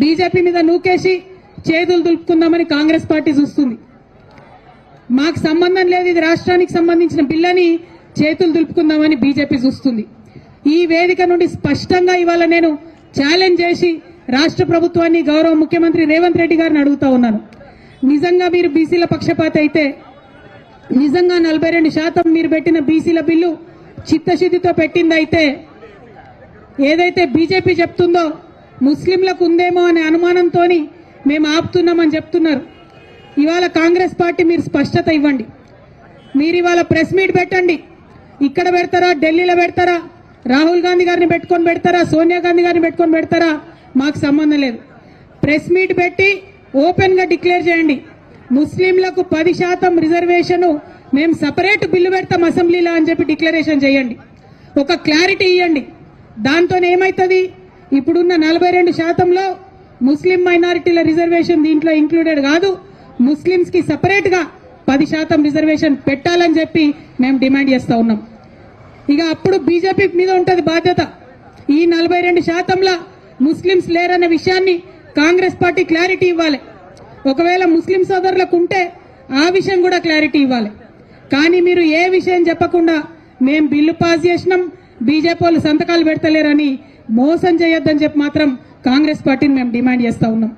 BJP మీద నూకేసి చేతులు దులుపుకుందామని Congress party చూస్తుంది. మాకు సంబంధం లేదు, ఇది రాష్ట్రానికి సంబంధించిన బిల్లని చేతులు దులుపుకుందామని బీజేపీ చూస్తుంది. ఈ వేదిక నుండి స్పష్టంగా ఇవాళ నేను ఛాలెంజ్ చేసి రాష్ట్ర ప్రభుత్వాన్ని, గౌరవ ముఖ్యమంత్రి రేవంత్ రెడ్డి గారిని అడుగుతా ఉన్నాను. నిజంగా మీరు బీసీల పక్షపాత అయితే, నిజంగా 42% మీరు పెట్టిన బీసీల బిల్లు చిత్తశుద్ధితో పెట్టిందైతే, ఏదైతే బీజేపీ చెప్తుందో ముస్లింలకు ఉందేమో అనే అనుమానంతో మేము ఆపుతున్నామని చెప్తున్నారు. ఇవాళ కాంగ్రెస్ పార్టీ మీరు స్పష్టత ఇవ్వండి. మీరు ఇవాళ ప్రెస్ మీట్ పెట్టండి. ఇక్కడ పెడతారా, ఢిల్లీలో పెడతారా, రాహుల్ గాంధీ గారిని పెట్టుకొని పెడతారా, సోనియా గాంధీ గారిని పెట్టుకొని పెడతారా, మాకు సంబంధం లేదు. ప్రెస్ మీట్ పెట్టి ఓపెన్ గా డిక్లేర్ చేయండి. ముస్లింలకు 10% రిజర్వేషన్ మేము సపరేట్ బిల్లు పెడతాం అసెంబ్లీలో అని చెప్పి డిక్లరేషన్ చేయండి. ఒక క్లారిటీ ఇవ్వండి. దాంతో ఏమైతుంది, ఇప్పుడున్న 42%లో ముస్లిం మైనారిటీల రిజర్వేషన్ దీంట్లో ఇంక్లూడెడ్ కాదు, ముస్లింస్ కి సపరేట్ గా 10% రిజర్వేషన్ పెట్టాలని చెప్పి మేము డిమాండ్ చేస్తా ఉన్నాం. ఇక అప్పుడు బీజేపీ మీద ఉంటది బాధ్యత. ఈ 42%లా ముస్లింస్ లేరన్న విషయాన్ని కాంగ్రెస్ పార్టీ క్లారిటీ ఇవ్వాలి. ఒకవేళ ముస్లిం సోదరులకు ఉంటే ఆ విషయం కూడా క్లారిటీ ఇవ్వాలి. కానీ మీరు ఏ విషయం చెప్పకుండా మేము బిల్లు పాస్ చేసినాం, బీజేపీ వాళ్ళు సంతకాలు పెడతలేరని మోసం చేయొద్దని చెప్పి మాత్రం కాంగ్రెస్ పార్టీని మేము డిమాండ్ చేస్తా ఉన్నాం.